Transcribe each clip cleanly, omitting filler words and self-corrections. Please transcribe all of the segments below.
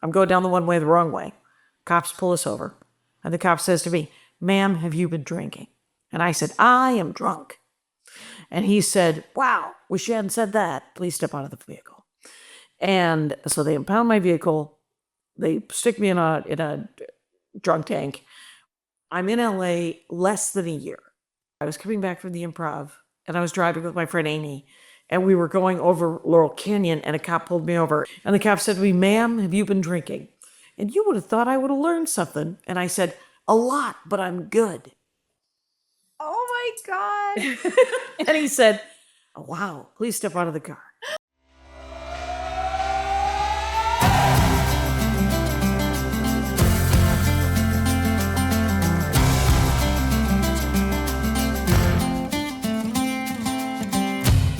I'm going down the one way the wrong way. Cops pull us over. And the cop says to me, "Ma'am, have you been drinking?" And I said, "I am drunk." And he said, "Wow, wish you hadn't said that. Please step out of the vehicle." And so they impound my vehicle. They stick me in a drunk tank. I'm in LA less than a year. I was coming back from the Improv, and I was driving with my friend Amy, and we were going over Laurel Canyon, and a cop pulled me over. And the cop said to me, "Ma'am, have you been drinking?" And you would have thought I would have learned something. And I said, "A lot, but I'm good." Oh my God. And he said, "Oh, wow, please step out of the car."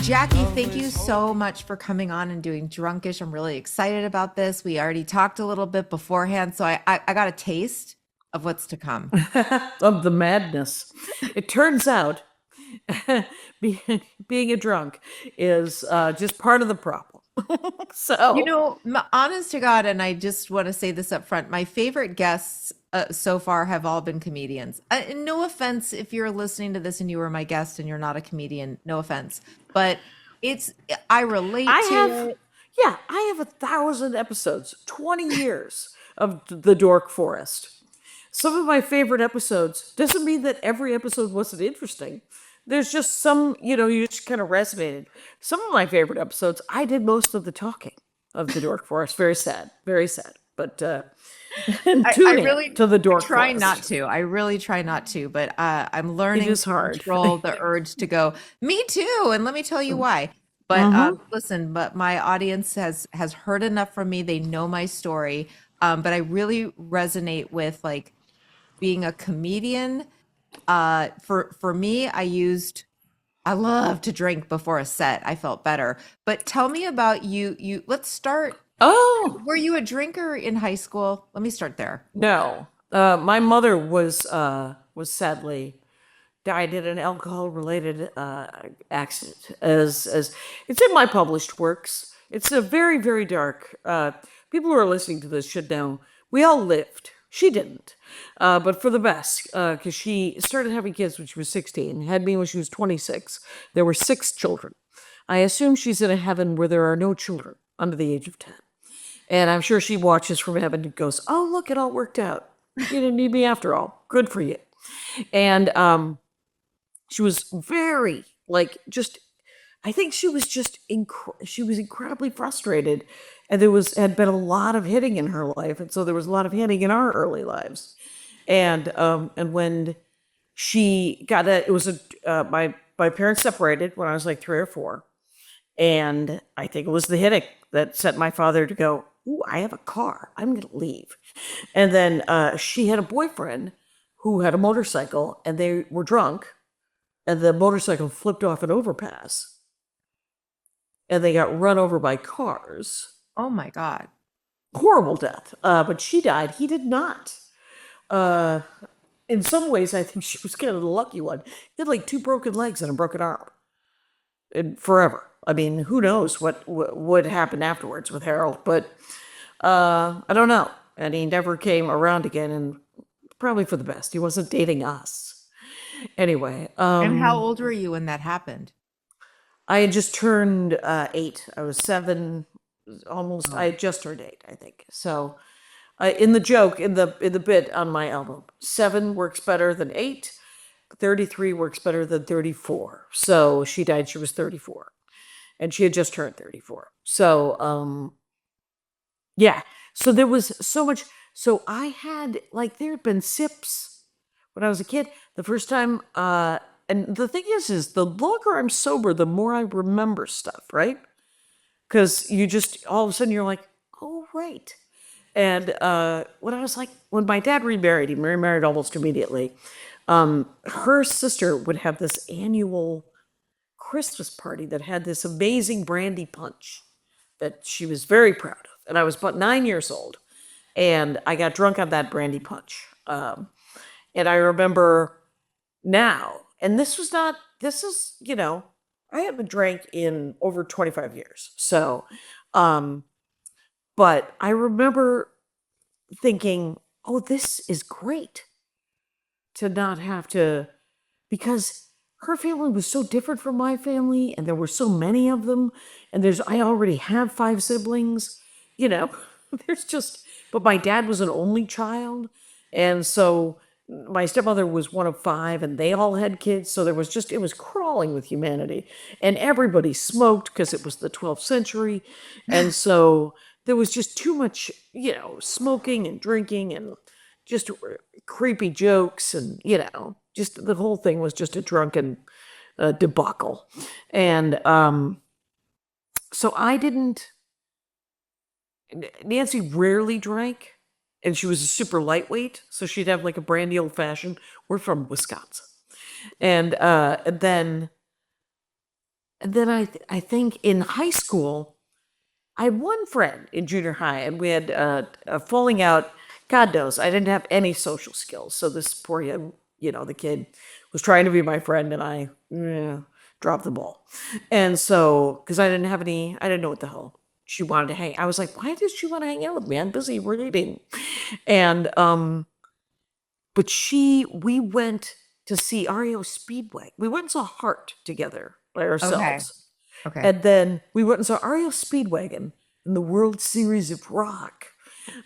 Jackie, thank you so much for coming on and doing Drunkish. I'm really excited about this. We already talked a little bit beforehand, so I got a taste of what's to come. Of the madness. It turns out being a drunk is just part of the problem. So, Honest to God, and I just want to say this up front, my favorite guests so far have all been comedians. And no offense if you're listening to this and you were my guest and you're not a comedian, no offense. But I relate to it. Yeah, I have 1,000 episodes, 20 years of the Dork Forest. Some of my favorite episodes doesn't mean that every episode wasn't interesting. There's just some, you just kind of resonated. Some of my favorite episodes, I did most of the talking of the Dork Forest. Very sad, very sad. But I tuning really to the Dork try Forest. not to. I really try not to, but I'm learning It is to hard. control the urge to go, me too. And let me tell you why. But listen, but my audience has heard enough from me. They know my story. But I really resonate with like being a comedian. For me, I love to drink before a set. I felt better. But tell me about you. Let's start. Oh, Were you a drinker in high school? Let me start there. no. My mother was sadly died in an alcohol-related accident. As it's in my published works. It's a very, very dark. People who are listening to this should know we all lived. She didn't, but for the best, because she started having kids when she was 16, had me when she was 26. There were 6 children. I assume she's in a heaven where there are no children under the age of 10. And I'm sure she watches from heaven and goes, "Oh, look, it all worked out. You didn't need me after all. Good for you." And she was very I think she was just she was incredibly frustrated, and had been a lot of hitting in her life, and so there was a lot of hitting in our early lives. And when she got it was my parents separated when I was like 3 or 4, and I think it was the hitting that set my father to go, "Ooh, I have a car. I'm going to leave." And then she had a boyfriend who had a motorcycle, and they were drunk, and the motorcycle flipped off an overpass, and they got run over by cars. Oh my God. Horrible death. But she died. He did not. In some ways, I think she was kind of the lucky one. He had like 2 broken legs and a broken arm. And forever. I mean, who knows what would happen afterwards with Harold, but I don't know. And he never came around again, and probably for the best. He wasn't dating us. Anyway. And how old were you when that happened? I had just turned 8. I was 7, almost. I had just turned 8, I think. So, in the joke, in the bit on my album, 7 works better than 8. 33 works better than 34. So she died. She was 34, and she had just turned 34. So, yeah. So there was so much. So I had there had been sips when I was a kid. The first time. And the thing is the longer I'm sober, the more I remember stuff, right? Because you just, all of a sudden, you're like, "Oh, right." And when my dad remarried, he remarried almost immediately. Her sister would have this annual Christmas party that had this amazing brandy punch that she was very proud of. And I was about 9 years old, and I got drunk on that brandy punch. And I remember now, and this is, I haven't drank in over 25 years. So, But I remember thinking, oh, this is great to not have to, because her family was so different from my family, and there were so many of them, and I already have 5 siblings, you know, there's just, but my dad was an only child, and so my stepmother was one of 5, and they all had kids, so it was crawling with humanity, and everybody smoked because it was the 12th century, and so there was just too much, smoking and drinking and just creepy jokes, and just the whole thing was just a drunken debacle. And so I didn't. Nancy rarely drank, and she was a super lightweight, so she'd have like a brandy old fashioned. We're from Wisconsin, and then I think in high school I had one friend in junior high, and we had a falling out. God knows, I didn't have any social skills. So this poor young, the kid was trying to be my friend, and I dropped the ball. And so, because I didn't know what the hell she wanted to hang. I was like, why does she want to hang out with me? I'm busy reading. And, but we went to see REO Speedway. We went and saw Heart together by ourselves. Okay. And then we went and saw REO Speedwagon in the World Series of Rock,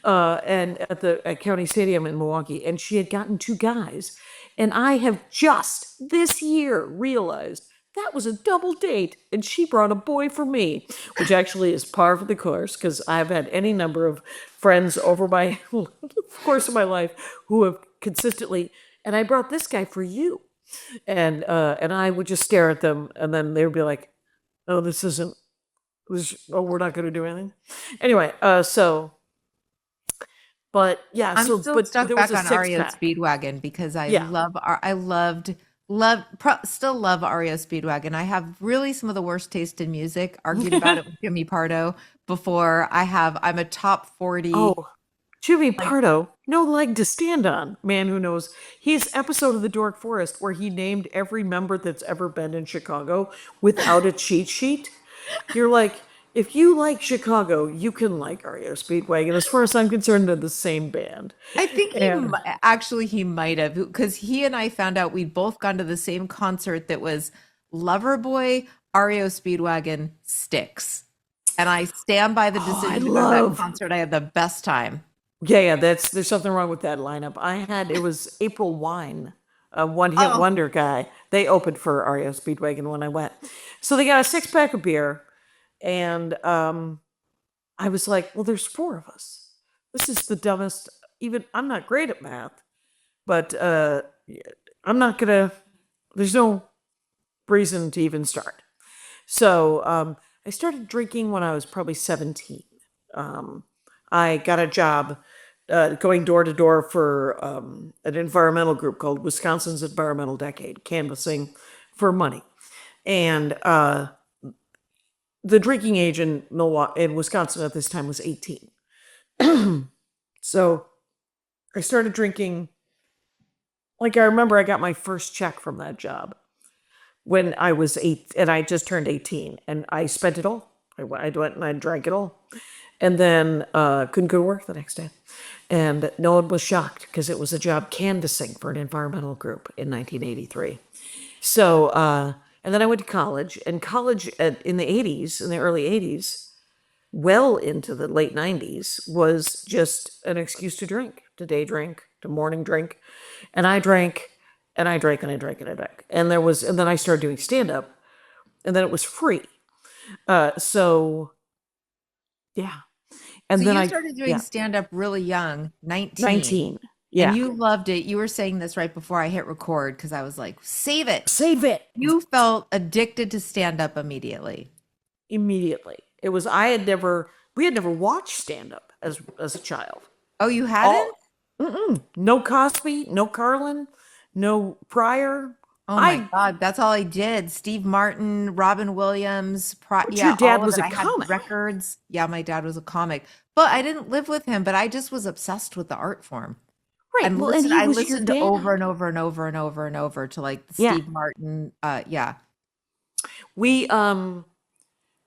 and at County Stadium in Milwaukee. And she had gotten 2 guys, and I have just this year realized that was a double date, and she brought a boy for me, which actually is par for the course, because I've had any number of friends over my course of my life who have consistently, and I brought this guy for you, and I would just stare at them, and then they would be like, oh, we're not going to do anything. Anyway, but yeah, I'm still stuck there back was a on REO six-pack. Speedwagon because Yeah. still love REO Speedwagon. I have really some of the worst taste in music. Argued about it with Jimmy Pardo before. I'm a top 40. Oh, Jimmy Pardo, no leg to stand on. Man who knows. His episode of the Dork Forest where he named every member that's ever been in Chicago without a cheat sheet. You're like, if you like Chicago, you can like REO Speedwagon. As far as I'm concerned, they're the same band. I think And he might have, because he and I found out we'd both gone to the same concert that was Loverboy, REO Speedwagon, Styx. And I stand by the decision to go to that concert. I had the best time. yeah, there's something wrong with that lineup. It was April Wine, a one-hit wonder guy. They opened for REO Speedwagon when I went. So they got a 6-pack of beer, and I was like, well, there's 4 of us. This is the dumbest. Even I'm not great at math, but I'm not gonna. There's no reason to even start. So I started drinking when I was probably 17. I got a job going door to door for an environmental group called Wisconsin's Environmental Decade, canvassing for money. And the drinking age in Wisconsin at this time was 18. So I started drinking. Like, I remember I got my first check from that job when I was 8, and I just turned 18, and I spent it all. I went and I drank it all, and then couldn't go to work the next day. And no one was shocked because it was a job canvassing for an environmental group in 1983. So, and then I went to college, and in the 80s, in the early 80s, well into the late 90s, was just an excuse to drink, to day drink, to morning drink. And I drank, and I drank, and I drank, and I drank. And then I started doing stand-up, and then it was free. So, yeah. And So then you I started doing stand-up really young, 19. 19. Yeah. And you loved it. You were saying this right before I hit record because I was like, save it. Save it. You felt addicted to stand-up immediately. Immediately. We had never watched stand-up as a child. Oh, you hadn't? No Cosby, no Carlin, no Pryor. Oh my God, that's all I did. Steve Martin, Robin Williams. Your dad was a I had comic. records. Yeah, my dad was a comic, but I didn't live with him. But I just was obsessed with the art form. Right. And Well, I he was your listened dad. over and over and over and over and over to like the Yeah. Steve Martin. Yeah. We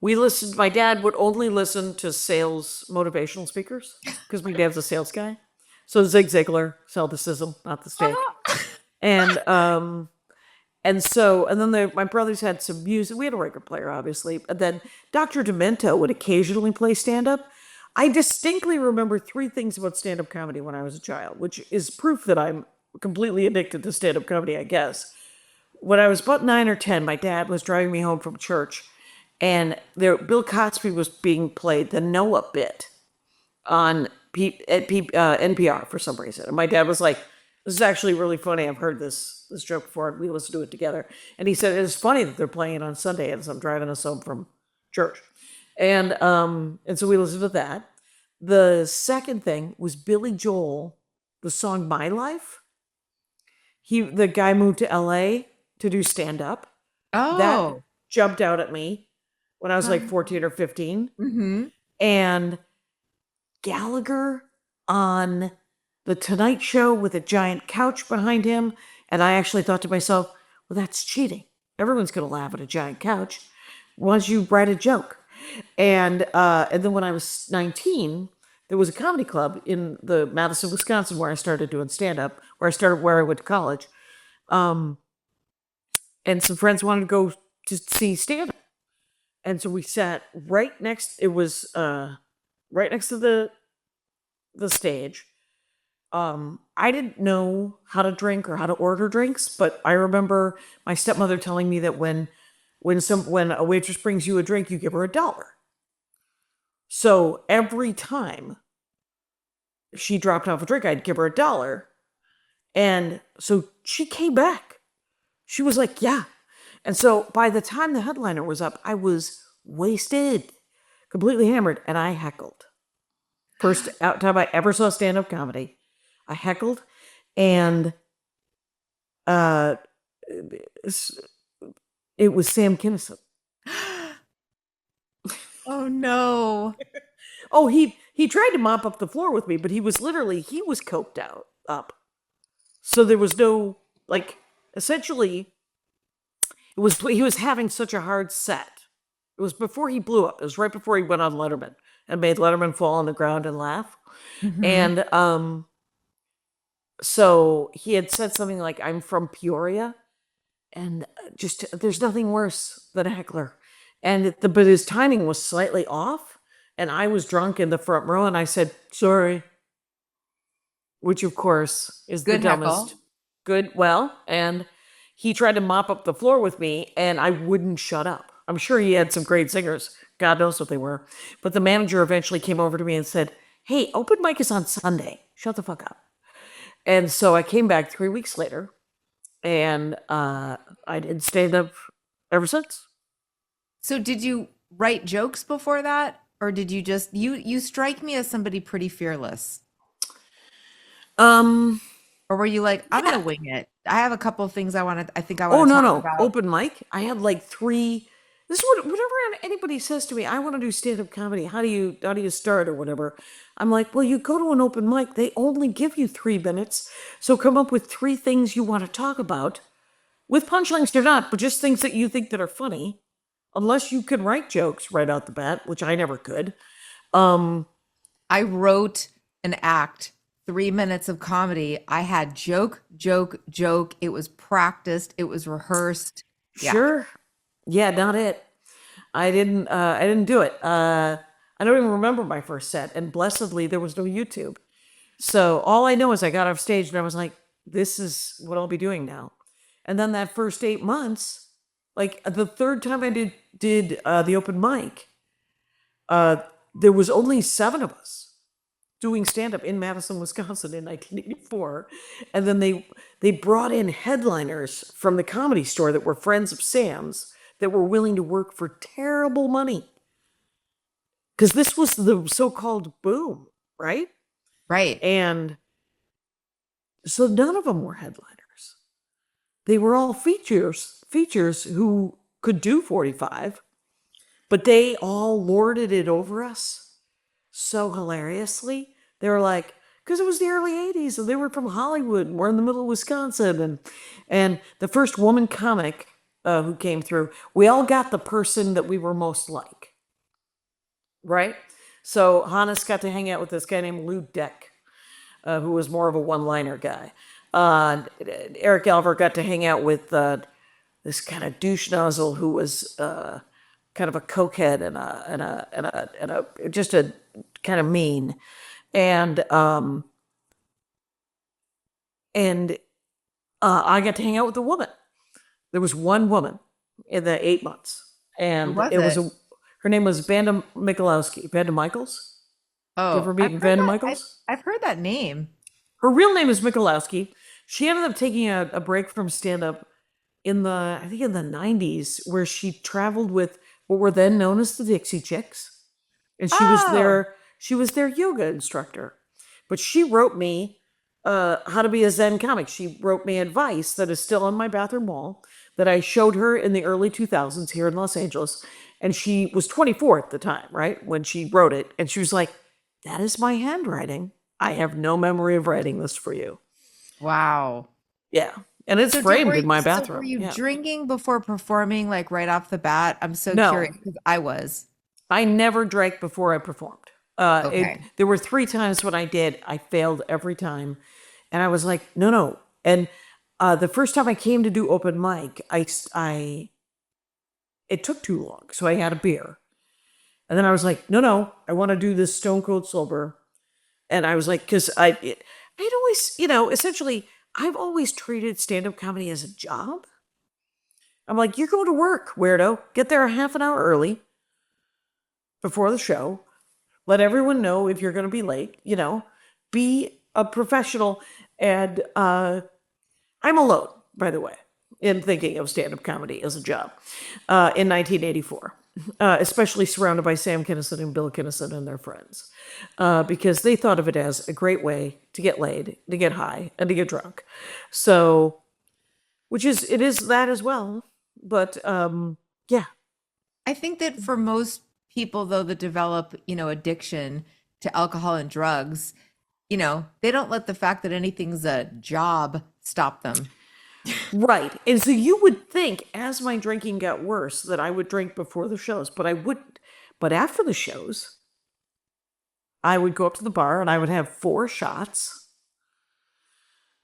My dad would only listen to sales motivational speakers because my dad's a sales guy. So Zig Ziglar, sell the sizzle, not the steak. And then my brothers had some music. We had a record player, obviously. And then Dr. Demento would occasionally play stand-up. I distinctly remember 3 things about stand-up comedy when I was a child, which is proof that I'm completely addicted to stand-up comedy, I guess. When I was about 9 or 10, my dad was driving me home from church, and Bill Cosby was being played, the Noah bit, on NPR for some reason. And my dad was like, "This is actually really funny. I've heard this joke before, and we listened to it together." And he said, "It's funny that they're playing it on Sunday as I'm driving us home from church." And so we listened to that. The second thing was Billy Joel, the song "My Life." The guy moved to LA to do stand up. That Oh. jumped out at me when I was like 14 or 15. Mm-hmm. And Gallagher on The Tonight Show with a giant couch behind him. And I actually thought to myself, well, that's cheating. Everyone's going to laugh at a giant couch once you write a joke. And then when I was 19, there was a comedy club in the Madison, Wisconsin, where I started doing stand-up, where I went to college. And some friends wanted to go to see stand-up. And so we sat right next, it was right next to the stage. I didn't know how to drink or how to order drinks, but I remember my stepmother telling me that when a waitress brings you a drink, you give her $1. So every time she dropped off a drink, I'd give her $1. And so she came back. She was like, yeah. And so by the time the headliner was up, I was wasted, completely hammered, and I heckled. First time I ever saw stand-up comedy. I heckled, and it was Sam Kinison. Oh no. Oh, he tried to mop up the floor with me, but he was coked up. So there was no, like, essentially, he was having such a hard set. It was before he blew up. It was right before he went on Letterman and made Letterman fall on the ground and laugh. Mm-hmm. And so he had said something like, "I'm from Peoria," and just there's nothing worse than a heckler. But his timing was slightly off, and I was drunk in the front row, and I said, "Sorry," which of course is Good the dumbest. heckle. Good, well, and he tried to mop up the floor with me, and I wouldn't shut up. I'm sure he had some great singers. God knows what they were. But the manager eventually came over to me and said, "Hey, open mic is on Sunday. Shut the fuck up." And so I came back 3 weeks later, and I did stand up ever since. So did you write jokes before that? Or did you just you strike me as somebody pretty fearless? Um, Or were you like, I'm gonna wing it? I have a couple of things I think I oh want to no, talk no, about. open mic. I had like 3. This is whenever anybody says to me, "I want to do stand up comedy. How do you start or whatever?" I'm like, "Well, you go to an open mic. They only give you 3 minutes, so come up with 3 things you want to talk about, with punchlines or not, but just things that you think that are funny." Unless you can write jokes right out the bat, which I never could. I wrote an act, 3 minutes of comedy. I had joke, joke, joke. It was practiced. It was rehearsed. Yeah. Sure. Yeah, not it. I didn't do it. I don't even remember my first set, and blessedly there was no YouTube. So all I know is I got off stage and I was like, "This is what I'll be doing now." And then that first 8 months, like the third time I did the open mic, there was only 7 of us doing stand up in Madison, Wisconsin in 1984, and then they brought in headliners from the Comedy Store that were friends of Sam's that were willing to work for terrible money. Because this was the so-called boom, right? Right. And so none of them were headliners. They were all features who could do 45, but they all lorded it over us so hilariously. They were like, because it was the early 80s and they were from Hollywood and we're in the middle of Wisconsin. And the first woman comic who came through, we all got the person that we were most like. right? So Hannes got to hang out with this guy named Lou Deck, who was more of a one-liner guy. Eric Alver got to hang out with this kind of douche nozzle who was kind of a cokehead and just a kind of mean, and and I got to hang out with a woman. There was one woman in the 8 months, Who and was it was it? a. Her name was Vanda Michalowski. Vanda Michaels. Did you Oh, ever meet Vanda Michaels? I've heard that name. Her real name is Michalowski. She ended up taking a break from stand up in I think in the 90s, where she traveled with what were then known as the Dixie Chicks. And Oh, she was their yoga instructor. But she wrote me how to be a Zen comic. She wrote me advice that is still on my bathroom wall that I showed her in the early 2000s here in Los Angeles. And she was 24 at the time, right? When she wrote it. And she was like, that is my handwriting. I have no memory of writing this for you. wow. Yeah. And it's So framed in my so were bathroom. you Yeah. drinking before performing, like right off the bat? I'm so No, curious because I was. I never drank before I performed. Okay. There were 3 times when I did. I failed every time. And I was like, no, no. And the first time I came to do open mic, it took too long. So I had a beer. And then I was like, no, no, I want to do this stone cold sober. And I was like, because I'd always, essentially, I've always treated stand up comedy as a job. I'm like, you're going to work, weirdo. Get there a half an hour early before the show. Let everyone know if you're going to be late, be a professional. And I'm alone, by the way, in thinking of stand up comedy as a job in 1984, especially surrounded by Sam Kinison and Bill Kinison and their friends, because they thought of it as a great way to get laid, to get high, and to get drunk. So, it is that as well. But yeah, I think that for most people, though, that develop, addiction to alcohol and drugs, they don't let the fact that anything's a job stop them. right. And so you would think as my drinking got worse that I would drink before the shows, but I wouldn't. But after the shows, I would go up to the bar and I would have 4 shots.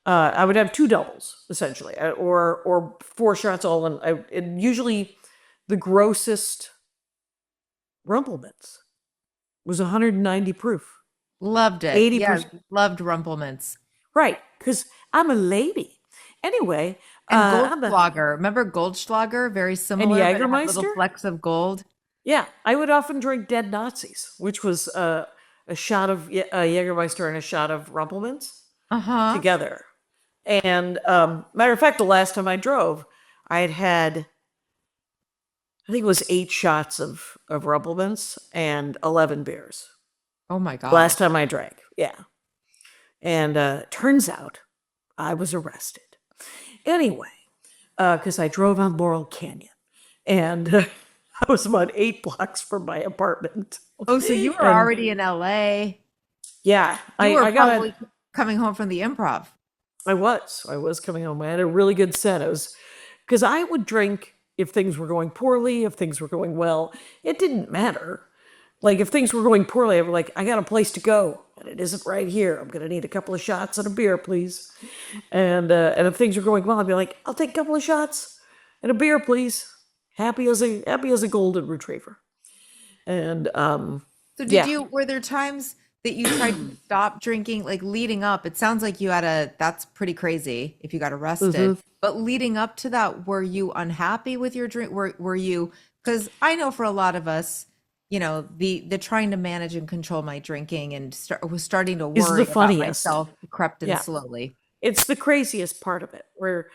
I would have 2 doubles essentially, or 4 shots all in. And usually, the grossest Rumple Minze was 190 proof, Loved it. Yeah, 80%. loved Rumple Minze. Right, because I'm a lady. Anyway, And I'm a Goldschlager. Remember Goldschlager? Very and similar, but it had little Jägermeister. flecks of gold. Yeah, I would often drink Dead Nazis, which was a shot of Jägermeister and a shot of Rumple Minze Uh-huh. together. And matter of fact, the last time I drove, I had I think it was 8 shots of Rumple Minze and 11 beers. Oh my Last gosh. time I drank, yeah. And turns out I was arrested. Anyway, because I drove on Laurel Canyon, and I was about 8 blocks from my apartment. Oh, so you were And already in LA. yeah, You were I got probably coming home from the improv. I was coming home. I had a really good set. It was because I would drink if things were going poorly, if things were going well. It didn't matter. Like if things were going poorly, I was like, I got a place to go, and it isn't right here. I'm gonna need a couple of shots and a beer, please. And if things were going well, I'd be like, I'll take a couple of shots and a beer, please. Happy as a golden retriever. And So yeah, were there times that you tried to stop drinking, like leading up? It sounds like that's pretty crazy if you got arrested. But leading up to that, were you unhappy with your drink? Were you, because I know for a lot of us, the trying to manage and control my drinking and was starting to is worry the about funniest. myself crept in Yeah, slowly. it's the craziest part of it, where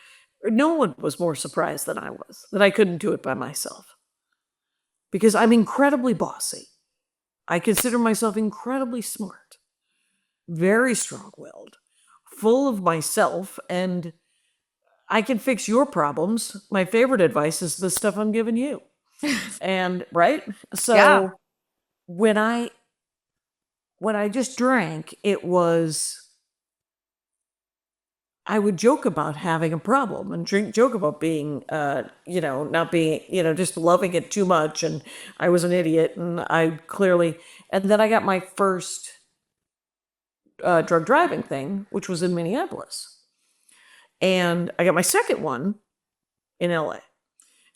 no one was more surprised than I was that I couldn't do it by myself because I'm incredibly bossy. I consider myself incredibly smart, very strong willed, full of myself, and I can fix your problems. My favorite advice is the stuff I'm giving you. And right? Yeah. So when I just drank, it was I would joke about having a problem and joke about being, not being, just loving it too much. And I was an idiot. And and then I got my first drug driving thing, which was in Minneapolis. And I got my second one in LA.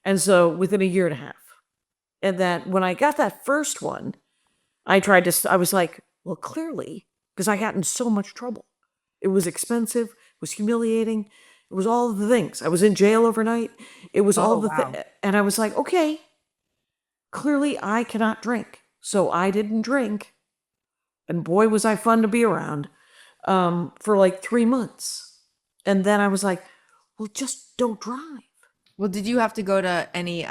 And so within a year and a half. And that when I got that first one, I was like, well, clearly, because I got in so much trouble. It was expensive, it was humiliating, it was all the things. I was in jail overnight. It was all Oh, the wow. and I was like, okay, clearly I cannot drink. So I didn't drink. And boy, was I fun to be around for like 3 months. And then I was like, well, just don't drive. Well, did you have to go to any,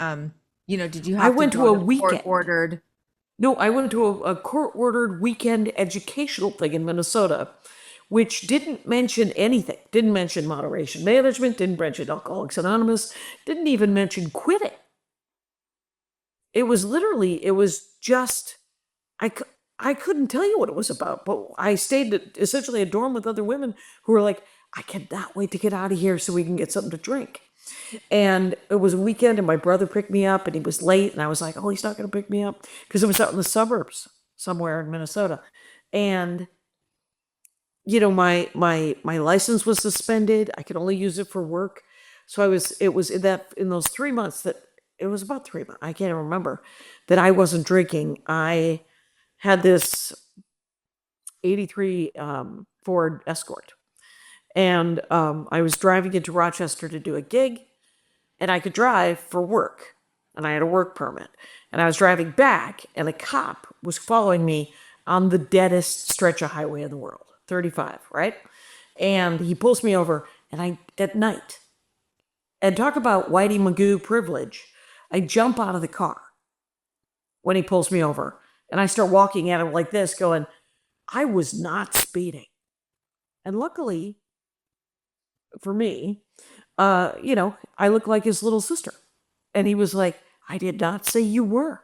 did you I have to went to go a to court weekend. ordered? No, I went to a court-ordered weekend educational thing in Minnesota, which didn't mention anything. Didn't mention moderation management, didn't mention Alcoholics Anonymous, didn't even mention quitting. It was just, I couldn't tell you what it was about, but I stayed at essentially a dorm with other women who were like, I cannot wait to get out of here so we can get something to drink. And it was a weekend, and my brother picked me up, and he was late, and I was like, "Oh, he's not going to pick me up," because it was out in the suburbs somewhere in Minnesota, and my license was suspended. I could only use it for work, so it was in those 3 months that it was about 3 months. I can't even remember that I wasn't drinking. I had this '83 Ford Escort, and I was driving into Rochester to do a gig, and I could drive for work, and I had a work permit. And I was driving back, and a cop was following me on the deadest stretch of highway in the world, 35, right? And he pulls me over, and at night, and talk about Whitey Magoo privilege, I jump out of the car when he pulls me over, and I start walking at him like this, going, I was not speeding. And luckily for me, I look like his little sister. And he was like, I did not say you were.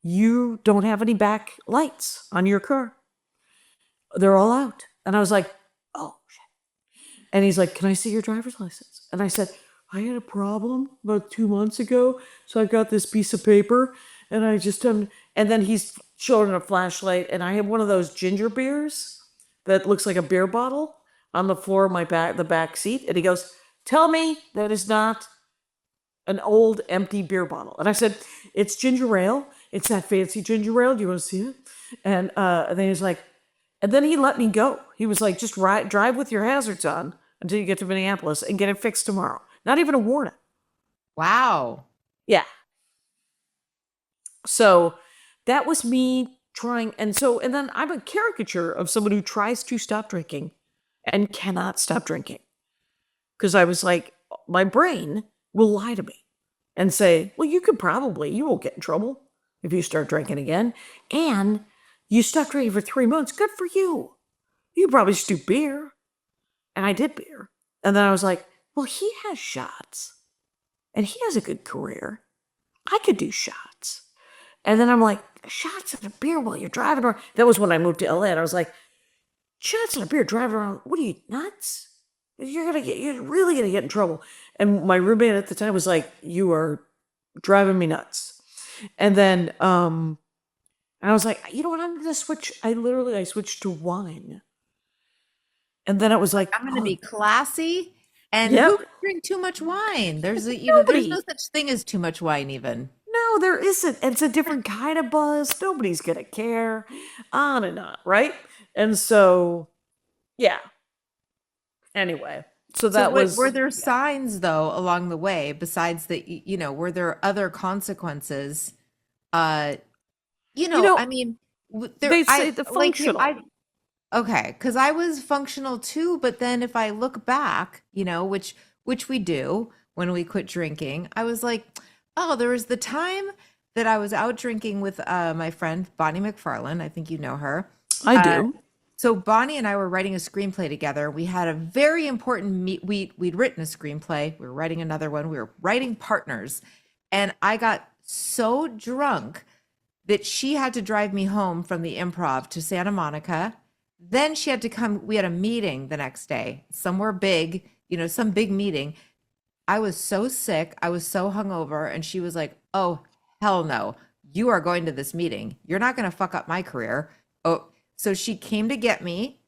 You don't have any back lights on your car. They're all out. And I was like, oh, shit. And he's like, can I see your driver's license? And I said, I had a problem about 2 months ago. So I got this piece of paper and I just, and then he's showing a flashlight. And I have one of those ginger beers that looks like a beer bottle on the floor of the back seat. And he goes, tell me that is not an old empty beer bottle. And I said, it's ginger ale. It's that fancy ginger ale. Do you want to see it? And then he's like, and then he let me go. He was like, just drive with your hazards on until you get to Minneapolis and get it fixed tomorrow. Not even a warning. Wow. Yeah. So that was me trying. And then I'm a caricature of someone who tries to stop drinking and cannot stop drinking. Because I was like, my brain will lie to me and say, well, you won't get in trouble if you start drinking again. And you stopped drinking for 3 months. Good for you. You probably should do beer. And I did beer. And then I was like, well, he has shots. And he has a good career. I could do shots. And then I'm like, shots and a beer while you're driving around. That was when I moved to LA. And I was like, shots and a beer driving around. What are you, nuts? You're really gonna get in trouble. And my roommate at the time was like, you are driving me nuts. And then I was like, you know what, I'm gonna switch. I switched to wine. And then it was like, I'm going to be classy. And yep. who can drink too much wine? There's Nobody. no such thing as too much wine even. No, there isn't. It's a different kind of buzz. Nobody's gonna care. On and on, right? And so, yeah. Anyway, so So that was were there signs though along the way besides that, were there other consequences? Uh, I mean, they say the functional. okay, because I was functional too, but then if I look back, which we do when we quit drinking, I was like, oh, there was the time that I was out drinking with my friend Bonnie McFarlane. I think you know her. I do. So Bonnie and I were writing a screenplay together. We had a very important we'd written a screenplay. We were writing another one. We were writing partners. And I got so drunk that she had to drive me home from the Improv to Santa Monica. Then she had to come. We had a meeting the next day, somewhere big, some big meeting. I was so sick. I was so hungover. And she was like, oh, hell no. You are going to this meeting. You're not going to fuck up my career. Oh, so she came to get me,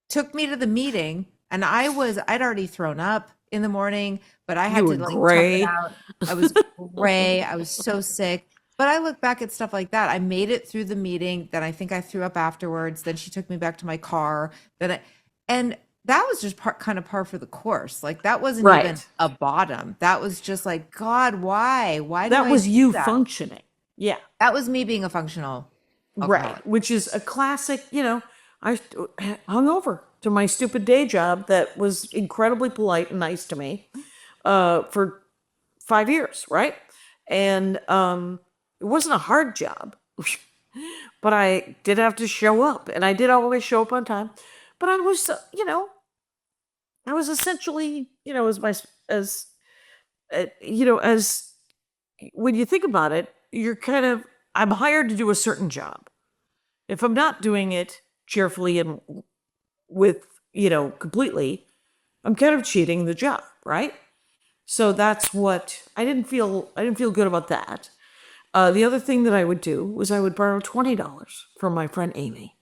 took me to the meeting, and I'd already thrown up in the morning, but I You had were to like tough it gray. out. I was gray. I was so sick. But I look back at stuff like that. I made it through the meeting. Then I think I threw up afterwards. Then she took me back to my car. And that was just kind of par for the course. Like that wasn't even Right. a bottom. That was just like, God, why? Why do That I was do you that? functioning. Yeah. That was me being a functional Right. alcoholic. Which is a classic, I hung over to my stupid day job that was incredibly polite and nice to me for 5 years, right? And it wasn't a hard job, but I did have to show up, and I did always show up on time. But I was, I was essentially, as when you think about it, you're kind of, I'm hired to do a certain job. If I'm not doing it cheerfully and with, completely, I'm kind of cheating the job, right? So that's what I didn't feel good about that. The other thing that I would do was I would borrow $20 from my friend Amy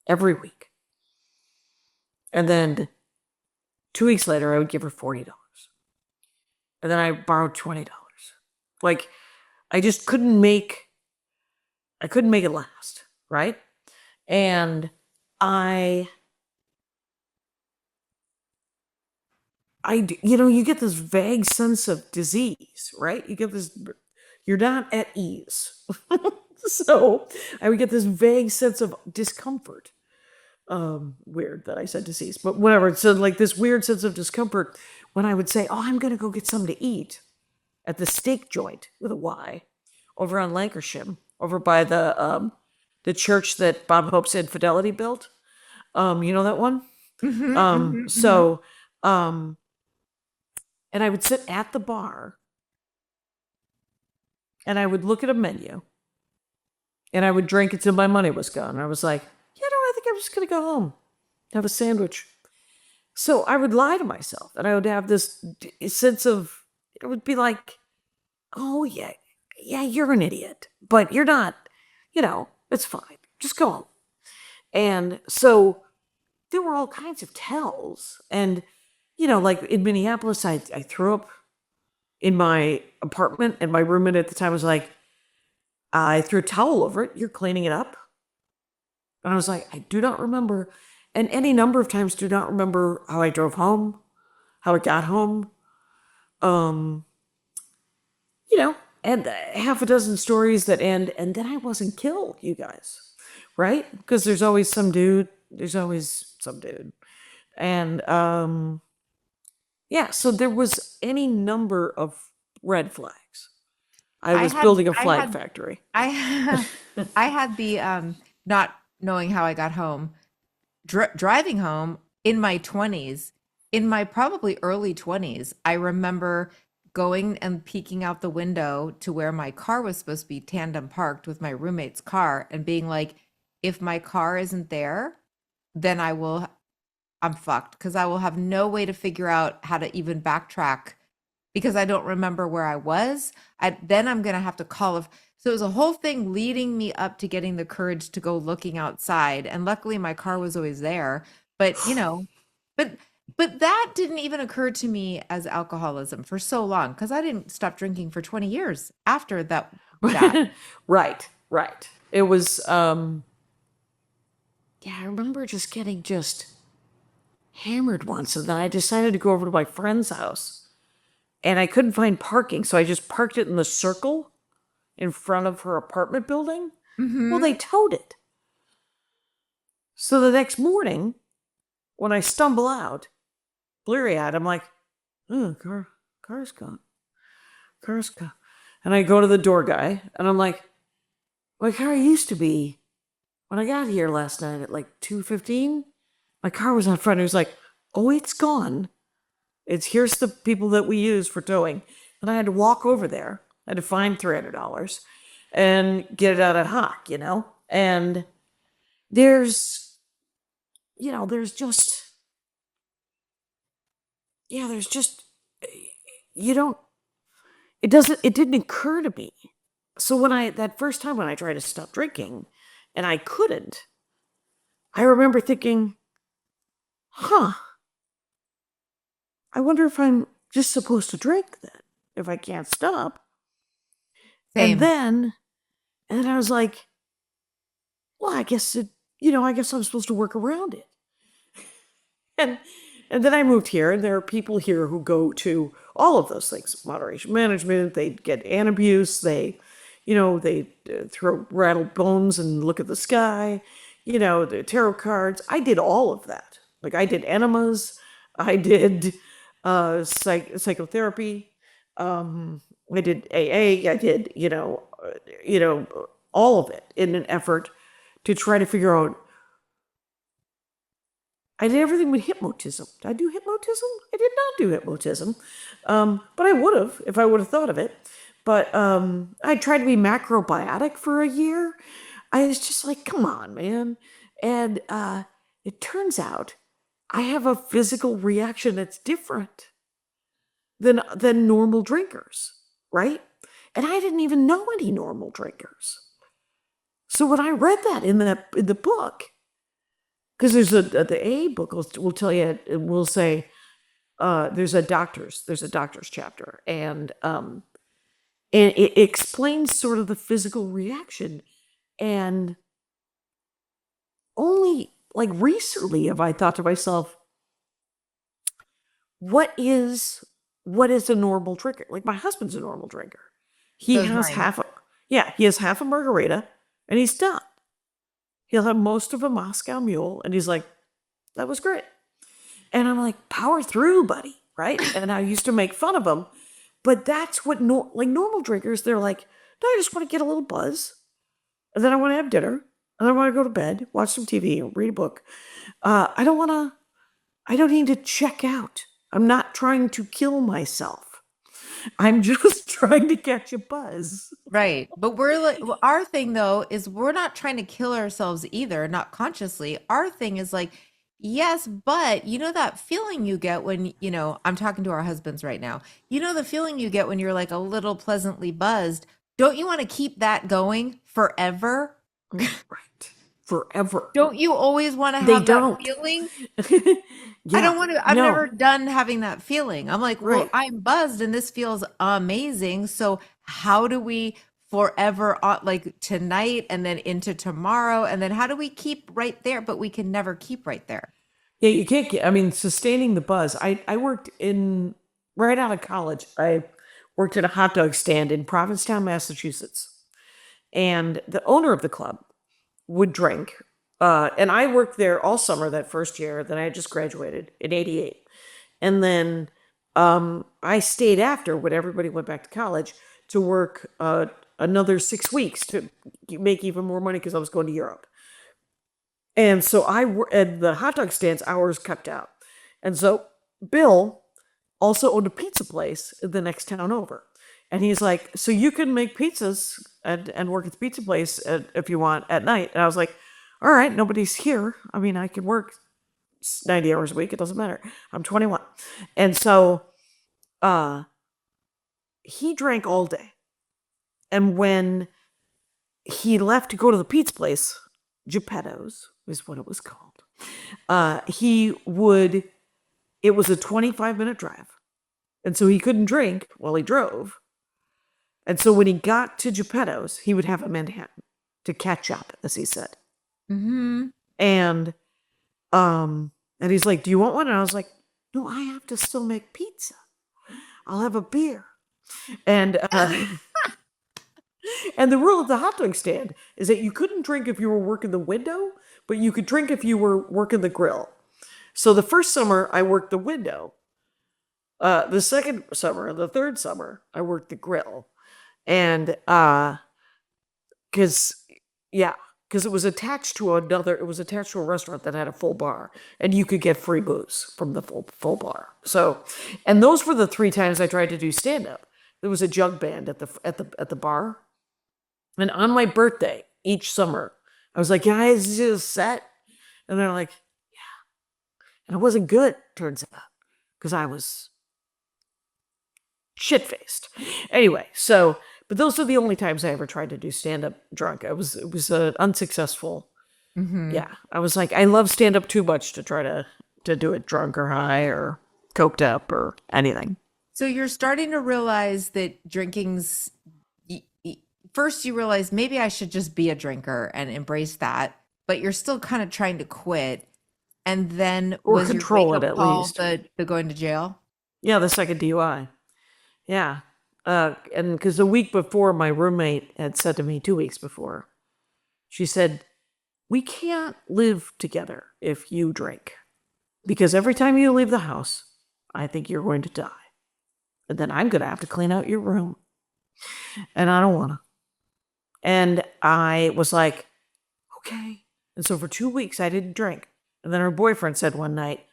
every week. And then 2 weeks later I would give her $40. And then I borrowed $20. Like I couldn't make it last, right? And I you get this vague sense of disease, right? You're not at ease. So I would get this vague sense of discomfort. Weird that I said disease, but whatever. So like this weird sense of discomfort when I would say, oh, I'm going to go get something to eat at the steak joint with a Y over on Lancashire, over by the church that Bob Hope's Infidelity built. You know that one? So, and I would sit at the bar and I would look at a menu and I would drink until my money was gone. And I was like, I think I'm just going to go home, have a sandwich. So I would lie to myself and I would have this sense of, it would be like, oh, yeah, you're an idiot, but you're not, it's fine. Just go home. And so there were all kinds of tells. And, like in Minneapolis, I threw up in my apartment, and my roommate at the time was like, I threw a towel over it. You're cleaning it up. And I was like, I do not remember. And any number of times do not remember how I drove home, how I got home. Um, and half a dozen stories that end, and then I wasn't killed, you guys, right? Because there's always some dude. And yeah, so there was any number of red flags. I I was had, building a I flag had, factory. I, I had the not knowing how I got home, driving home in my 20s, in my probably early 20s. I remember going and peeking out the window to where my car was supposed to be tandem parked with my roommate's car and being like, if my car isn't there, then I'm fucked because I will have no way to figure out how to even backtrack because I don't remember where I was. Then I'm going to have to call. So it was a whole thing leading me up to getting the courage to go looking outside. And luckily my car was always there. But, but that didn't even occur to me as alcoholism for so long because I didn't stop drinking for 20 years after that. Right, right. It was, yeah, I remember just getting hammered once, and then I decided to go over to my friend's house, and I couldn't find parking, so I just parked it in the circle in front of her apartment building. Well, they towed it. So the next morning, when I stumble out, bleary-eyed, I'm like, oh, car's gone. Car's gone. And I go to the door guy, and I'm like, my car used to be, when I got here last night at like 2:15, my car was on front. He was like, oh, it's gone. Here's the people that we use for towing. And I had to walk over there. I had to find $300 and get it out of hock, And there's there's just, you don't, it didn't occur to me. So that first time when I tried to stop drinking and I couldn't, I remember thinking, huh, I wonder if I'm just supposed to drink then, if I can't stop. Same. And then I was like, well, I guess I'm supposed to work around it. And then I moved here, and there are people here who go to all of those things: moderation management. They get antabuse. They throw rattle bones and look at the sky. The tarot cards. I did all of that. Like I did enemas. I did psychotherapy. I did AA. I did all of it in an effort to try to figure out. I did everything with hypnotism. Did I do hypnotism? I did not do hypnotism. But I would have if I would have thought of it. But I tried to be macrobiotic for a year. I was just like, come on, man. And it turns out I have a physical reaction that's different than normal drinkers, right? And I didn't even know any normal drinkers. So when I read that in the book, because there's the A book will tell you, it will say there's a doctor's chapter, and it explains sort of the physical reaction, and only like recently have I thought to myself, what is a normal drinker? Like my husband's a normal drinker. He has half a margarita, and he's done. He'll have most of a Moscow Mule, and he's like, that was great. And I'm like, power through, buddy, right? And I used to make fun of him, but that's what normal drinkers, they're like, no, I just want to get a little buzz, and then I want to have dinner, and then I want to go to bed, watch some TV, or read a book. I don't need to check out. I'm not trying to kill myself. I'm just trying to catch a buzz. Right. But we're like, our thing though is we're not trying to kill ourselves either, not consciously. Our thing is like, yes, but you know that feeling you get when, I'm talking to our husbands right now. You know the feeling you get when you're like a little pleasantly buzzed. Don't you want to keep that going forever? Right. Forever. Don't you always want to have that feeling? I don't want to, I'm never done having that feeling. I'm like, well, Right. I'm buzzed and this feels amazing. So how do we forever, like tonight and then into tomorrow? And then how do we keep right there? But we can never keep right there. Yeah, you can't sustaining the buzz. I worked right out of college. I worked at a hot dog stand in Provincetown, Massachusetts. And the owner of the club would drink. And I worked there all summer that first year. Then I had just graduated in '88. And then I stayed after when everybody went back to college to work another 6 weeks to make even more money because I was going to Europe. And so at the hot dog stands, hours kept out. And so Bill also owned a pizza place in the next town over. And he's like, so you can make pizzas and work at the pizza place if you want at night. And I was like, all right, nobody's here. I mean, I can work 90 hours a week. It doesn't matter. I'm 21. And so he drank all day. And when he left to go to the pizza place, Geppetto's is what it was called, it was a 25-minute drive. And so he couldn't drink while he drove. And so when he got to Geppetto's, he would have a Manhattan to catch up, as he said. Mm-hmm. And he's like, do you want one? And I was like, no, I have to still make pizza. I'll have a beer. And and the rule of the hot dog stand is that you couldn't drink if you were working the window, but you could drink if you were working the grill. So the first summer, I worked the window. The second summer, the third summer, I worked the grill. And because it was attached to a restaurant that had a full bar, and you could get free booze from the full bar. So, and those were the 3 times I tried to do stand up. There was a jug band at the bar, and on my birthday each summer, I was like, guys, is it a set? And they're like, yeah. And it wasn't good, turns out, because I was shit-faced. Anyway, so, but those are the only times I ever tried to do stand-up drunk. It was unsuccessful. Yeah, I was like, I love stand-up too much to try to do it drunk or high or coked up or anything. So you're starting to realize that drinking's first you realize maybe I should just be a drinker and embrace that, but you're still kind of trying to quit. And then Or was your control it wake-up at call least. the going to jail? Yeah, the second DUI. Yeah. And because the week before, my roommate had said to me, 2 weeks before, she said, we can't live together if you drink. Because every time you leave the house, I think you're going to die. And then I'm going to have to clean out your room. And I don't want to. And I was like, okay. And so for 2 weeks, I didn't drink. And then her boyfriend said one night,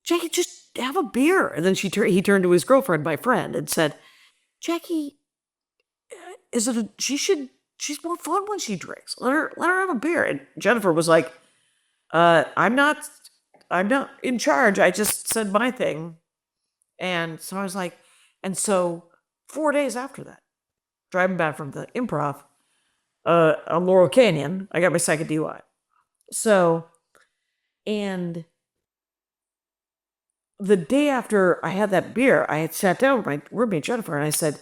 Jackie, just have a beer. And then he turned to his girlfriend, my friend, and said, Jackie, she's more fun when she drinks. Let her have a beer. And Jennifer was like, I'm not in charge. I just said my thing. And so I was like, and so 4 days after that, driving back from the Improv on Laurel Canyon, I got my second DUI. So, and the day after I had that beer, I had sat down with my roommate Jennifer, and I said,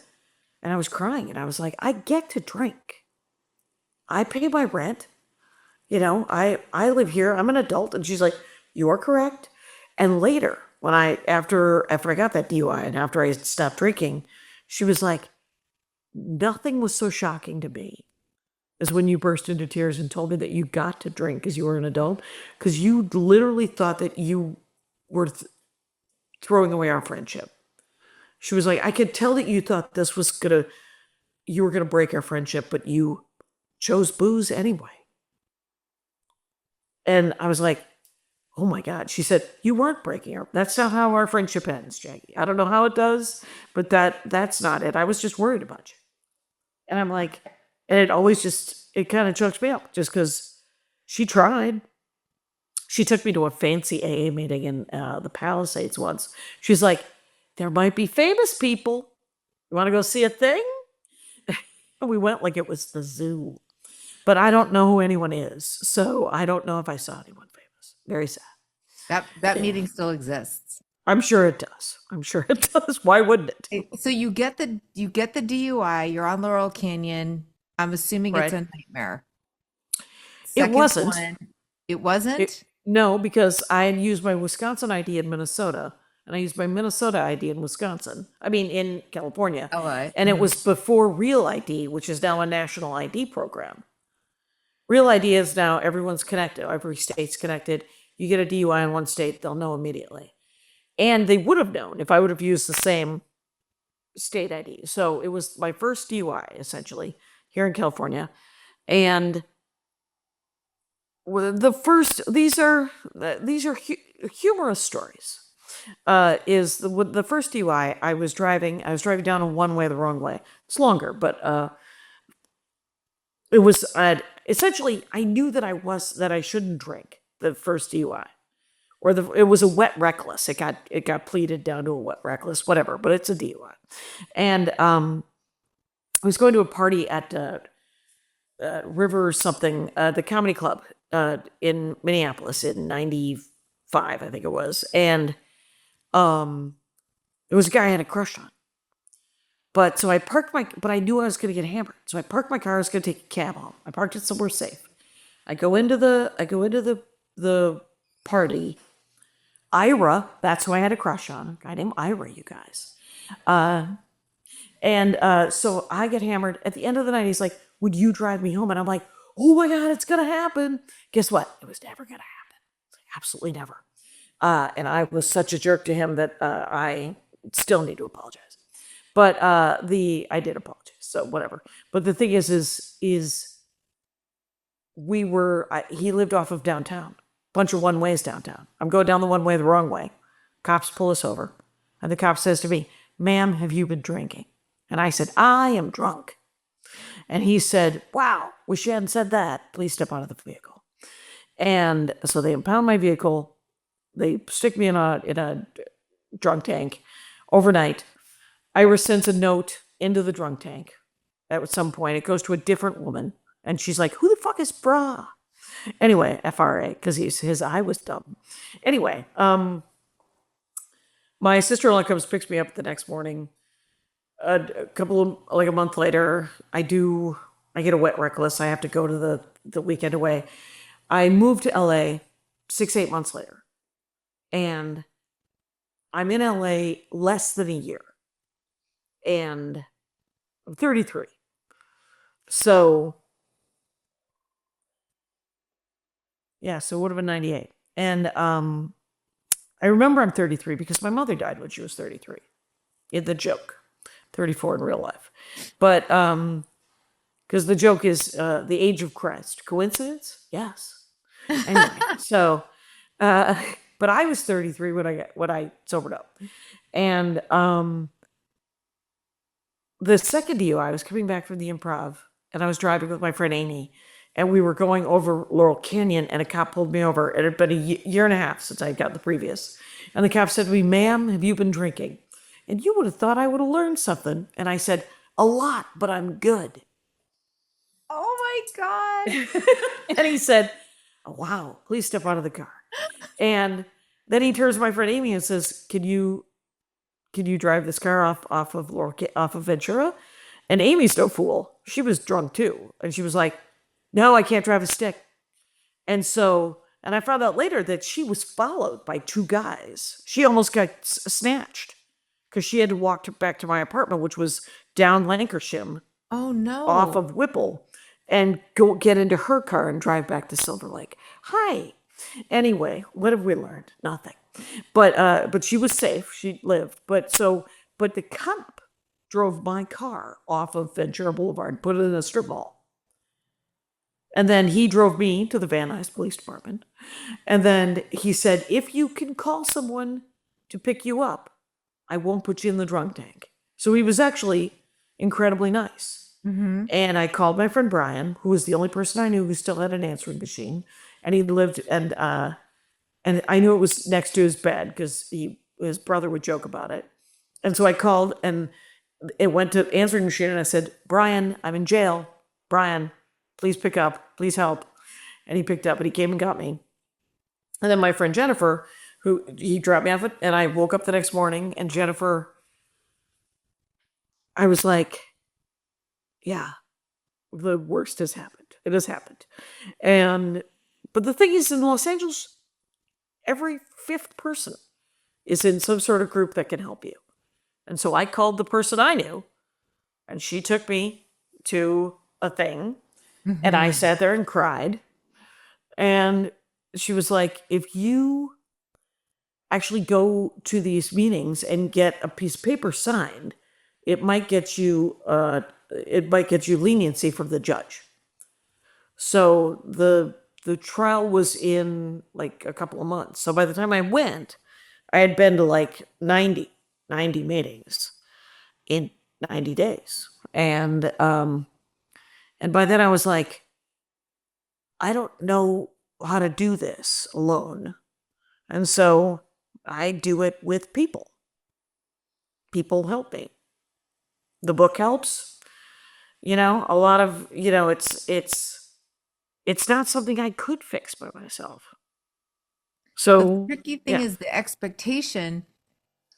and I was crying, and I was like, I get to drink. I pay my rent. You know, I live here. I'm an adult. And she's like, you are correct. And later, when after I got that DUI and after I stopped drinking, she was like, nothing was so shocking to me as when you burst into tears and told me that you got to drink because you were an adult, because you literally thought that you were throwing away our friendship. She was like, I could tell that you thought you were gonna break our friendship, but you chose booze anyway. And I was like, oh my God. She said, you weren't breaking her. That's not how our friendship ends, Jackie. I don't know how it does, but that's not it. I was just worried about you. And I'm like, and it kind of choked me up just because she tried. She took me to a fancy AA meeting in the Palisades once. She's like, there might be famous people. You want to go see a thing? And we went like it was the zoo. But I don't know who anyone is. So I don't know if I saw anyone famous. Very sad. That meeting still exists. I'm sure it does. I'm sure it does. Why wouldn't it? So you get the DUI, you're on Laurel Canyon. I'm assuming it's a nightmare. It wasn't. It wasn't? No, because I had used my Wisconsin ID in Minnesota, and I used my Minnesota ID in Wisconsin. I mean, in California. Oh, right. And it was before Real ID, which is now a national ID program. Real ID is now everyone's connected. Every state's connected. You get a DUI in one state, they'll know immediately. And they would have known if I would have used the same state ID. So it was my first DUI, essentially, here in California. And these are humorous stories. Is the first DUI, I was driving down a one way the wrong way. It's longer, but it was essentially I knew that I shouldn't drink the first DUI. It was a wet reckless. It got pleaded down to a wet reckless, whatever, but it's a DUI. And I was going to a party at River something, the comedy club in Minneapolis in 95, I think it was. And it was a guy I had a crush on. But so I I knew I was going to get hammered. So I parked my car. I was going to take a cab home. I parked it somewhere safe. I go into the party. Ira, that's who I had a crush on. A guy named Ira, you guys. So I get hammered. At the end of the night, he's like, would you drive me home? And I'm like, oh my God, it's going to happen. Guess what? It was never going to happen. Absolutely never. And I was such a jerk to him that I still need to apologize. But I did apologize, so whatever. But the thing is he lived off of downtown. Bunch of one ways downtown. I'm going down the one way the wrong way. Cops pull us over. And the cop says to me, ma'am, have you been drinking? And I said, I am drunk. And he said, wow, wish you hadn't said that. Please step out of the vehicle. And so they impound my vehicle. they stick me in a drunk tank overnight. Ira sends a note into the drunk tank. At some point, it goes to a different woman, and she's like, "Who the fuck is Bra?" Anyway, FRA, because his eye was dumb. Anyway, my sister-in-law comes, picks me up the next morning. A month later, I get a wet reckless. I have to go to the weekend away. I moved to LA 8 months later, and I'm in LA less than a year, and I'm 33. So yeah, so it would have been 98. And I remember I'm 33 because my mother died when she was 33. In the joke, 34 in real life. But because the joke is the age of Christ. Coincidence? Yes. Anyway, so but I was 33 when I sobered up. And the second DUI, I was coming back from the Improv, and I was driving with my friend Amy, and we were going over Laurel Canyon, and a cop pulled me over. It had been a year and a half since I got the previous. And the cop said to me, "Ma'am, have you been drinking?" And you would have thought I would have learned something. And I said, "A lot, but I'm good." Oh my God. And he said, "Oh, wow, please step out of the car." And then he turns to my friend Amy and says, Can you drive this car off of Ventura?" And Amy's no fool. She was drunk too. And she was like, "No, I can't drive a stick." And I found out later that she was followed by two guys. She almost got snatched because she had to walk back to my apartment, which was down Lancashire Oh no. off of Whipple, and go get into her car and drive back to Silver Lake. Hi. Anyway, what have we learned? Nothing. But she was safe. She lived. But the cop drove my car off of Ventura Boulevard, put it in a strip mall. And then he drove me to the Van Nuys Police Department. And then he said, "If you can call someone to pick you up, I won't put you in the drunk tank." So he was actually incredibly nice. Mm-hmm. And I called my friend Brian, who was the only person I knew who still had an answering machine. And he lived, and I knew it was next to his bed because his brother would joke about it. And so I called, and it went to answering machine, and I said, "Brian, I'm in jail. Brian, please pick up. Please help." And he picked up, and he came and got me. And then my friend Jennifer, he dropped me off, and I woke up the next morning, and Jennifer, I was like, yeah, the worst has happened. It has happened. But the thing is, in Los Angeles, every fifth person is in some sort of group that can help you. And so I called the person I knew, and she took me to a thing, and I sat there and cried. And she was like, "If you actually go to these meetings and get a piece of paper signed, it might get you leniency from the judge." So the trial was in like a couple of months. So by the time I went, I had been to like 90 meetings in 90 days. And by then I was like, I don't know how to do this alone. And so I do it with people. People help me. The book helps. A lot of, it's not something I could fix by myself. So The tricky thing yeah. is the expectation,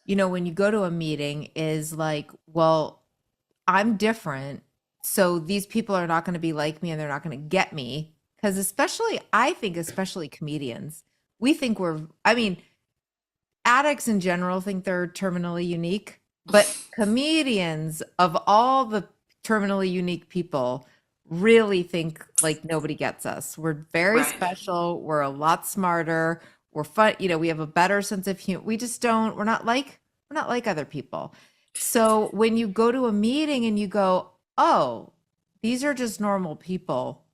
when you go to a meeting is like, well, I'm different. So these people are not going to be like me and they're not going to get me. Because especially comedians, we think addicts in general think they're terminally unique, but comedians, of all the terminally unique people, really think like nobody gets us. We're very special. We're a lot smarter. We're fun. We have a better sense of humor. We're not like other people. So when you go to a meeting and you go, "Oh, these are just normal people,"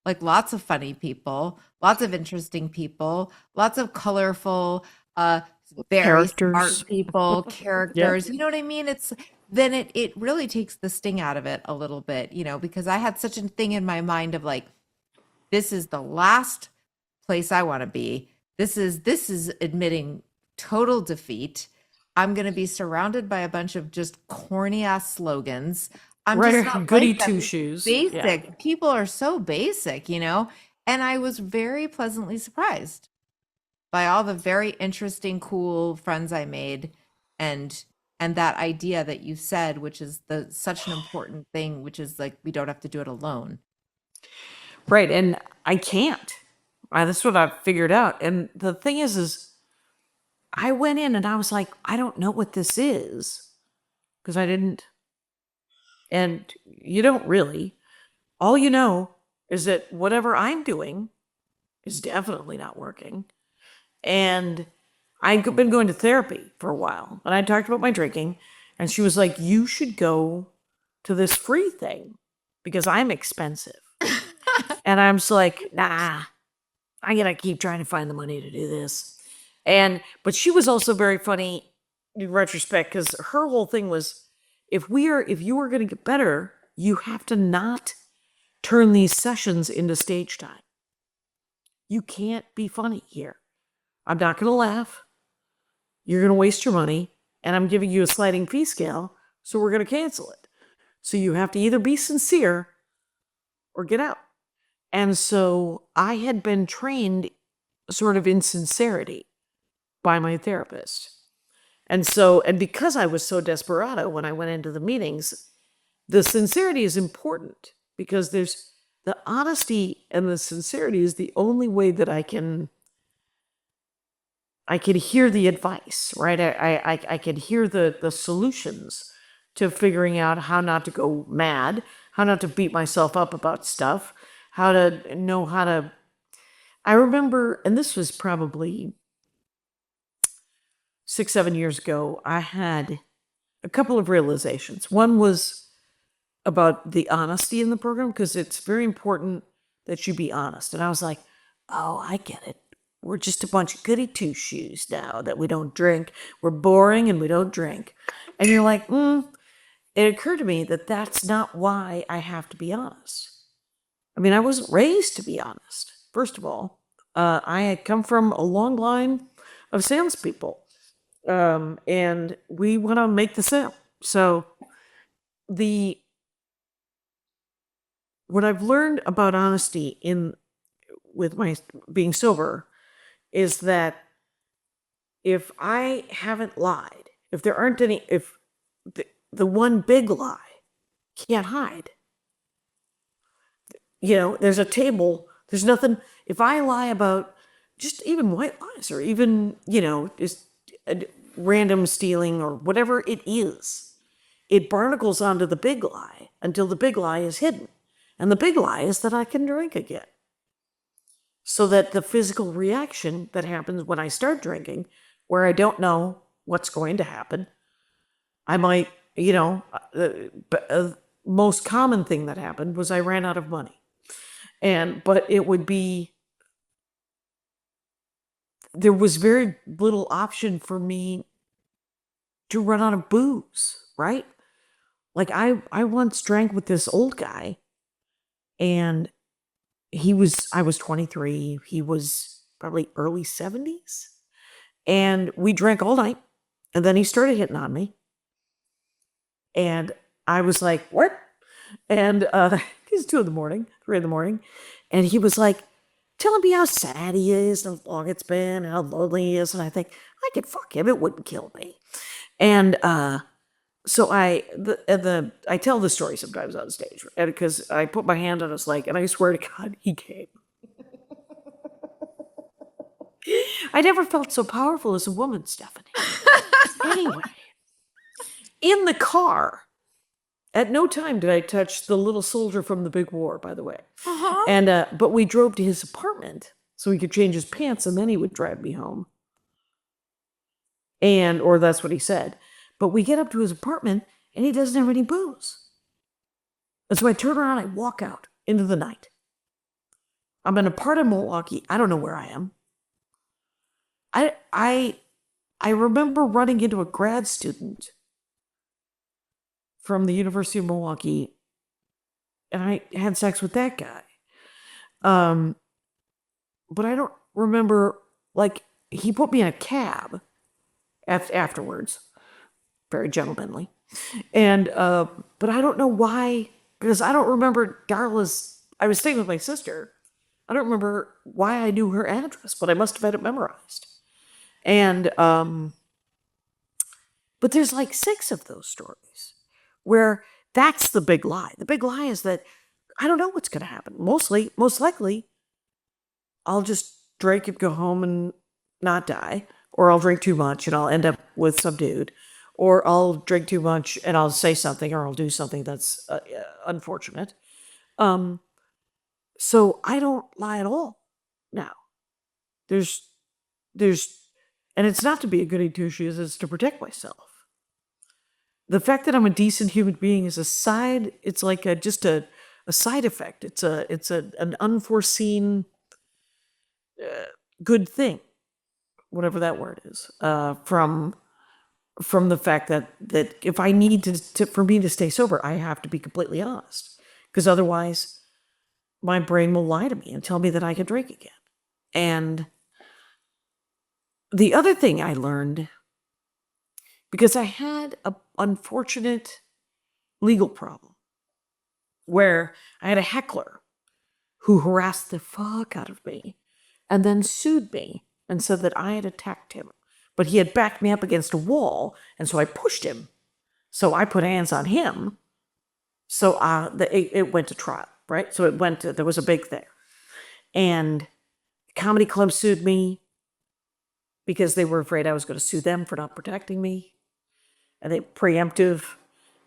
like lots of funny people, lots of interesting people, lots of colorful, very smart Characters. people, characters. Yep. You know what I mean? Then it really takes the sting out of it a little bit, because I had such a thing in my mind of like, this is the last place I want to be. this is admitting total defeat. I'm going to be surrounded by a bunch of just corny ass slogans. I'm just Right. not Goody like that. two These shoes. Yeah. basic people are so basic, you know? And I was very pleasantly surprised by all the very interesting, cool friends I made, and that idea that you said, which is the such an important thing, which is like we don't have to do it alone. Right. And I can't. That's what I've figured out. And the thing is I went in and I was like, I don't know what this is because I didn't. And you don't really. All you know is that whatever I'm doing is definitely not working. And I've been going to therapy for a while. And I talked about my drinking. And she was like, you should go to this free thing because I'm expensive. And I'm just like, nah, I gotta keep trying to find the money to do this. But she was also very funny in retrospect because her whole thing was, if you are gonna get better, you have to not turn these sessions into stage time. You can't be funny here. I'm not gonna laugh. You're gonna waste your money, and I'm giving you a sliding fee scale, so we're gonna cancel it. So you have to either be sincere or get out. And so I had been trained sort of in sincerity by my therapist. And because I was so desperado when I went into the meetings, the sincerity is important because there's the honesty and the sincerity is the only way that I can hear the advice, right? I can hear the solutions to figuring out how not to go mad, how not to beat myself up about stuff, how to know how to. I remember, and this was probably 6, 7 years ago, I had a couple of realizations. One was about the honesty in the program because it's very important that you be honest. And I was like, oh, I get it. We're just a bunch of goody two shoes now that we don't drink. We're boring and we don't drink. And you're like, It occurred to me that that's not why I have to be honest. I mean, I wasn't raised to be honest. First of all, I had come from a long line of salespeople, and we want to make the sale. So what I've learned about honesty with my being sober is that if I haven't lied, if there aren't any, if the one big lie can't hide, there's a table, there's nothing. If I lie about just even white lies or even, just random stealing or whatever it is, it barnacles onto the big lie until the big lie is hidden. And the big lie is that I can drink again. So that the physical reaction that happens when I start drinking, where I don't know what's going to happen, I might, most common thing that happened was I ran out of money. But it would be, there was very little option for me to run out of booze, right? Like I once drank with this old guy, and I was 23, he was probably early 70s, and we drank all night, and then he started hitting on me, and I was like, what? And it's 2 in the morning, 3 in the morning, and he was like, telling me how sad he is and how long it's been and how lonely he is, and I think, I could fuck him, it wouldn't kill me. And so I tell the story sometimes on stage, because I put my hand on his leg, and I swear to God, he came. I never felt so powerful as a woman, Stephanie. Anyway, in the car, at no time did I touch the little soldier from the big war, by the way. And but we drove to his apartment so he could change his pants, and then he would drive me home. Or that's what he said. But we get up to his apartment, and he doesn't have any booze. And so I turn around, I walk out into the night. I'm in a part of Milwaukee. I don't know where I am. I remember running into a grad student from the University of Milwaukee, and I had sex with that guy. But I don't remember like, he put me in a cab afterwards, very gentlemanly. And, but I don't know why, because I don't remember Darla's, I was staying with my sister. I don't remember why I knew her address, but I must have had it memorized. And, but there's like 6 of those stories where that's the big lie. The big lie is that I don't know what's going to happen. Most likely, I'll just drink and go home and not die, or I'll drink too much and I'll end up with some dude, or I'll drink too much and I'll say something or I'll do something that's unfortunate. So I don't lie at all now. There's, and it's not to be a goody two shoes, it's to protect myself. The fact that I'm a decent human being is a side, it's like just a side effect. It's an unforeseen good thing, whatever that word is, from the fact that if I need for me to stay sober, I have to be completely honest, because otherwise my brain will lie to me and tell me that I can drink again. And the other thing I learned, because I had an unfortunate legal problem where I had a heckler who harassed the fuck out of me and then sued me and said that I had attacked him. But he had backed me up against a wall, and so I pushed him. So I put hands on him. So it went to trial, right? So there was a big thing. And the comedy club sued me because they were afraid I was going to sue them for not protecting me. And they preemptive.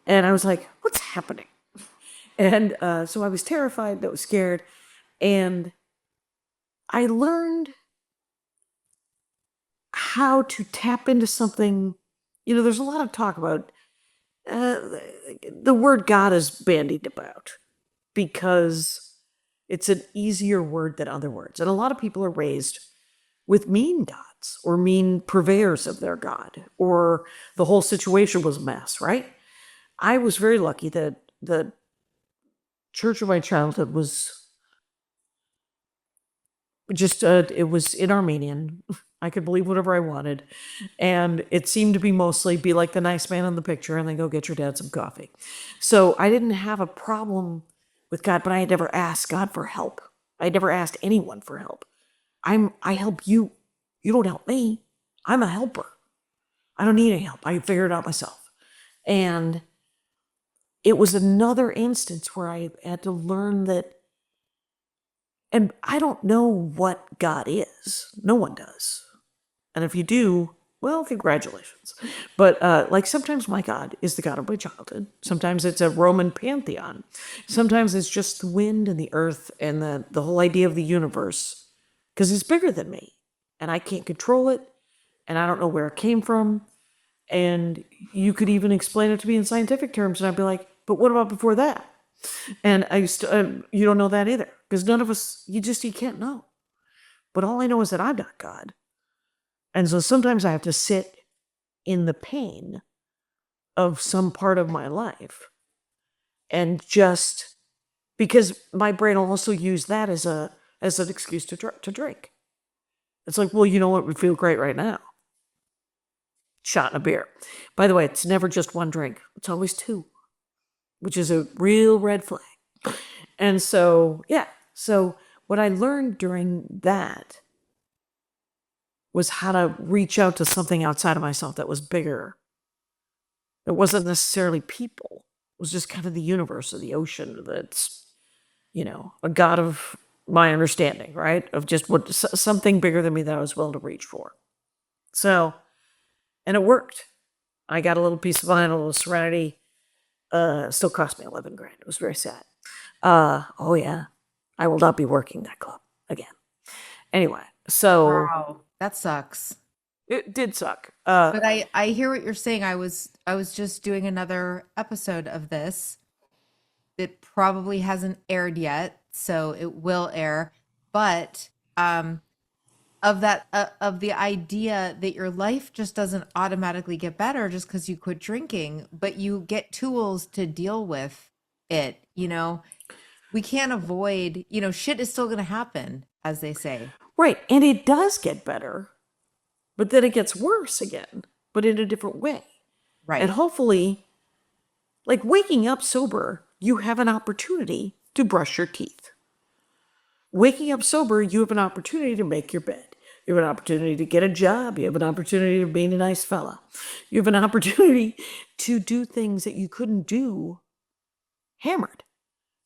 And I was like, what's happening? And so I was terrified, I was scared. And I learned how to tap into something. You know, there's a lot of talk about the word God is bandied about because it's an easier word than other words. And a lot of people are raised with mean gods or mean purveyors of their God, or the whole situation was a mess, right? I was very lucky that the church of my childhood was just, it was in Armenian. I could believe whatever I wanted. And it seemed to be mostly be like the nice man in the picture and then go get your dad some coffee. So I didn't have a problem with God, but I had never asked God for help. I had never asked anyone for help. I help you. You don't help me. I'm a helper. I don't need any help. I figure it out myself. And it was another instance where I had to learn that, and I don't know what God is. No one does. And if you do, well, congratulations. But like sometimes my God is the God of my childhood. Sometimes it's a Roman pantheon. Sometimes it's just the wind and the earth and the whole idea of the universe, because it's bigger than me. And I can't control it. And I don't know where it came from. And you could even explain it to me in scientific terms. And I'd be like, but what about before that? And I used to, you don't know that either. Because none of us, you can't know. But all I know is that I'm not God. And so sometimes I have to sit in the pain of some part of my life. And just, because my brain will also use that as an excuse to drink. It's like, well, you know what would feel great right now? Shot in a beer. By the way, it's never just one drink. It's always 2, which is a real red flag. And so, yeah. So what I learned during that was how to reach out to something outside of myself that was bigger. It wasn't necessarily people. It was just kind of the universe or the ocean that's, a God of my understanding, right? Of just something bigger than me that I was willing to reach for. So, and it worked. I got a little peace of mind, a little serenity. Still cost me $11,000. It was very sad. Oh yeah, I will not be working that club again. Anyway, so Wow, that sucks. it did suck. But I hear what you're saying. I was just doing another episode of this. It probably hasn't aired yet, so it will air. But of the idea that your life just doesn't automatically get better just because you quit drinking, but you get tools to deal with it. We can't avoid. Shit is still going to happen, as they say. Right. And it does get better, but then it gets worse again, but in a different way. Right. And hopefully, like waking up sober, you have an opportunity to brush your teeth. Waking up sober, you have an opportunity to make your bed. You have an opportunity to get a job. You have an opportunity to be a nice fella. You have an opportunity to do things that you couldn't do hammered.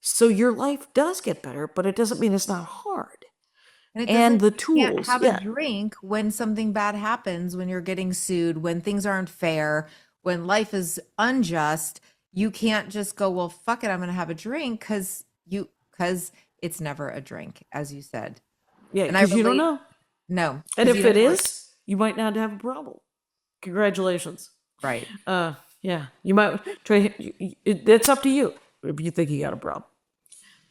So your life does get better, but it doesn't mean it's not hard. And And the you can't tools, have yeah. a drink when something bad happens, when you're getting sued, when things aren't fair, when life is unjust. You can't just go, well, fuck it, I'm going to have a drink because it's never a drink, as you said. Yeah, And I because you don't relate. know. No, And 'cause you if don't it know. is, you might not have a problem. Congratulations. Right. Yeah, you might try. It's up to you if you think you got a problem.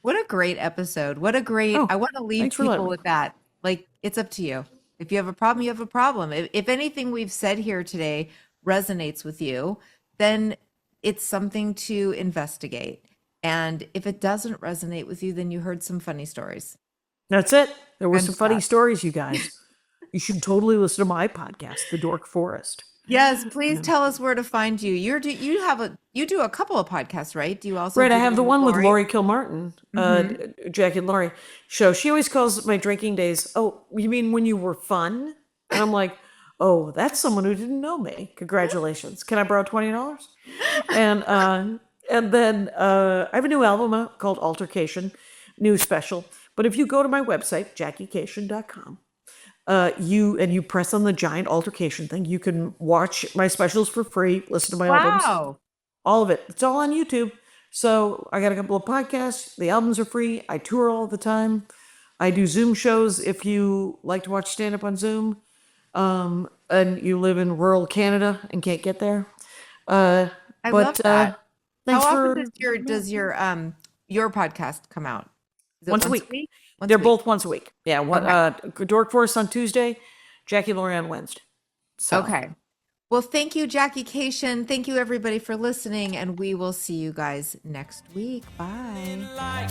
What a great episode. What a great, Oh, I want to leave thanks for letting people me. with that. Like, it's up to you. If you have a problem, you have a problem. If anything we've said here today resonates with you, then it's something to investigate. And if it doesn't resonate with you, then you heard some funny stories. That's it. There were And some funny stuff. stories, you guys. You should totally listen to my podcast, The Dork Forest. Yes, please tell us where to find you. You do a couple of podcasts, right? Do you also Right, do I have the one with one with Lori? Laurie Kilmartin, Jackie and Laurie Show. She always calls my drinking days, oh, you mean when you were fun? And I'm like, oh, that's someone who didn't know me. Congratulations. Can I borrow $20? And then I have a new album called Altercation, new special. But if you go to my website, JackieCation.com, you press on the giant altercation thing, you can watch my specials for free, listen to my albums. Wow. All of it. It's all on YouTube. So I got a couple of podcasts. The albums are free. I tour all the time. I do Zoom shows if you like to watch stand up on Zoom, and you live in rural Canada and can't get there. I love But that. How thanks often for does your podcast come out? Is it once a once a week. week? Once They're a week. both once a week. Yeah. Okay. Dork Forest on Tuesday, Jackie and Laurie on Wednesday. So Okay. Well, thank you, Jackie Kashian. Thank you, everybody, for listening, and we will see you guys next week. Bye. Like